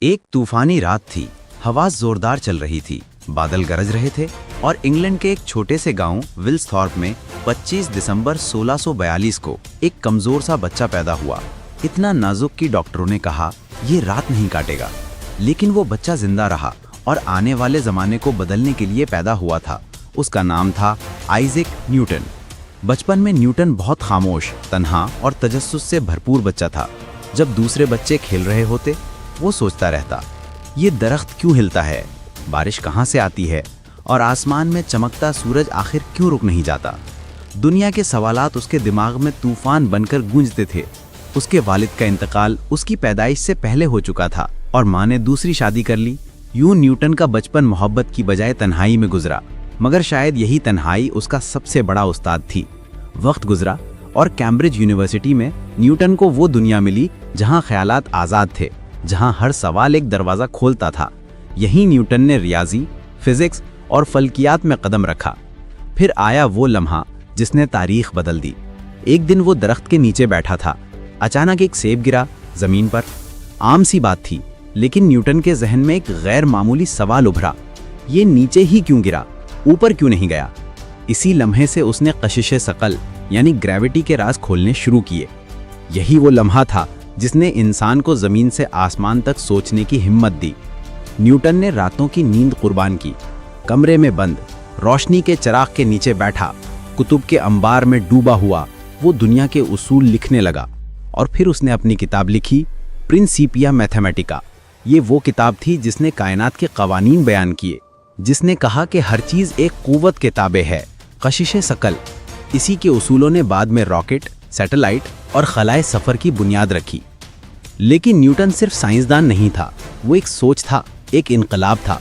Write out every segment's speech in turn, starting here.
एक तूफानी रात थी। हवा जोरदार चल रही थी, बादल गरज रहे थे और इंग्लैंड के एक छोटे से गांव विल्सथॉर्प में 25 दिसंबर 1642 को एक कमजोर सा बच्चा पैदा हुआ। इतना नाजुक कि डॉक्टरों ने कहा ये रात नहीं काटेगा, लेकिन वो बच्चा जिंदा रहा और आने वाले जमाने को बदलने के लिए पैदा हुआ था। उसका नाम था आइजैक न्यूटन। बचपन में न्यूटन बहुत खामोश, तन्हा और तजस्सुस से भरपूर बच्चा था। जब दूसरे बच्चे खेल रहे होते, वो सोचता रहता, ये दरख्त क्यों हिलता है, बारिश कहाँ से आती है और आसमान में चमकता सूरज आखिर क्यों रुक नहीं जाता। दुनिया के सवालात उसके दिमाग में तूफान बनकर गूंजते थे। उसके वालिद का इंतकाल उसकी पैदाइश से पहले हो चुका था और माँ ने दूसरी शादी कर ली। यूं न्यूटन का बचपन मोहब्बत की बजाय तन्हाई में गुजरा, मगर शायद यही तन्हाई उसका सबसे बड़ा उस्ताद थी। वक्त गुजरा और कैम्ब्रिज यूनिवर्सिटी में न्यूटन को वो दुनिया मिली जहाँ ख्यालात आज़ाद थे, जहाँ हर सवाल एक दरवाज़ा खोलता था। यहीं न्यूटन ने रियाजी, फिजिक्स और फल्कियात में कदम रखा। फिर आया वो लम्हा जिसने तारीख बदल दी। एक दिन वो दरख्त के नीचे बैठा था, अचानक एक सेब गिरा जमीन पर। आम सी बात थी, लेकिन न्यूटन के जहन में एक गैर मामूली सवाल उभरा, ये नीचे ही क्यों गिरा, ऊपर क्यों नहीं गया। इसी लम्हे से उसने कशिश सकल यानी ग्रेविटी के राज खोलने शुरू किए। यही वो लम्हा था जिसने इंसान को जमीन से आसमान तक सोचने की हिम्मत दी। न्यूटन ने रातों की नींद कुर्बान की, कमरे में बंद, रोशनी के चिराग के नीचे बैठा, कुतुब के अंबार में डूबा हुआ वो दुनिया के उसूल लिखने लगा। और फिर उसने अपनी किताब लिखी, प्रिंसिपिया मैथमेटिका। ये वो किताब थी जिसने कायनात के कवानीन बयान किए, जिसने कहा कि हर चीज़ एक कुव्वत के ताबे है, कशिश सकल। इसी के उसूलों ने बाद में रॉकेट, सैटेलाइट और खलाए सफ़र की बुनियाद रखी। लेकिन न्यूटन सिर्फ साइंसदान नहीं था, वो एक सोच था, एक इनकलाब था।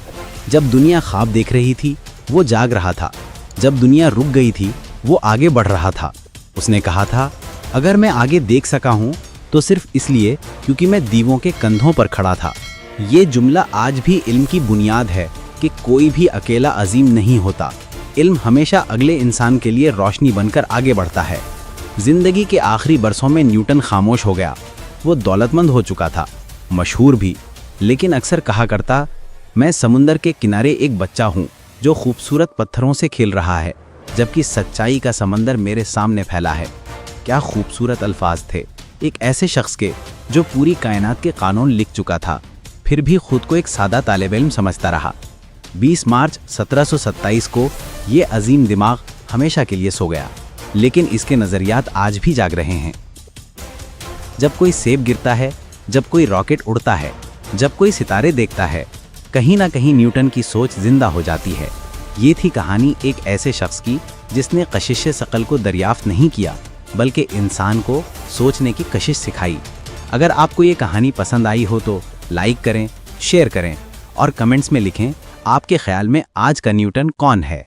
जब दुनिया ख्वाब देख रही थी, वो जाग रहा था। जब दुनिया रुक गई थी, वो आगे बढ़ रहा था। उसने कहा था, अगर मैं आगे देख सका हूँ तो सिर्फ इसलिए क्योंकि मैं दीवों के कंधों पर खड़ा था। ये जुमला आज भी इल्म की बुनियाद है कि कोई भी अकेला अजीम नहीं होता। इल्म हमेशा अगले इंसान के लिए रोशनी बनकर आगे बढ़ता है। जिंदगी के आखिरी बरसों में न्यूटन खामोश हो गया। वो दौलतमंद हो चुका था, मशहूर भी, लेकिन अक्सर कहा करता, मैं समुंदर के किनारे एक बच्चा हूँ जो खूबसूरत पत्थरों से खेल रहा है, जबकि सच्चाई का समंदर मेरे सामने फैला है। क्या खूबसूरत अल्फाज थे एक ऐसे शख्स के जो पूरी कायनात के कानून लिख चुका था, फिर भी खुद को एक सादा तालिब इल्म समझता रहा। 20 मार्च 1727 को ये अजीम दिमाग हमेशा के लिए सो गया, लेकिन इसके नज़रियात आज भी जाग रहे हैं। जब कोई सेब गिरता है, जब कोई रॉकेट उड़ता है, जब कोई सितारे देखता है, कहीं ना कहीं न्यूटन की सोच जिंदा हो जाती है। ये थी कहानी एक ऐसे शख्स की जिसने कशिश सकल को दरियाफ्त नहीं किया, बल्कि इंसान को सोचने की कशिश सिखाई। अगर आपको ये कहानी पसंद आई हो तो लाइक करें, शेयर करें और कमेंट्स में लिखें आपके ख्याल में आज का न्यूटन कौन है।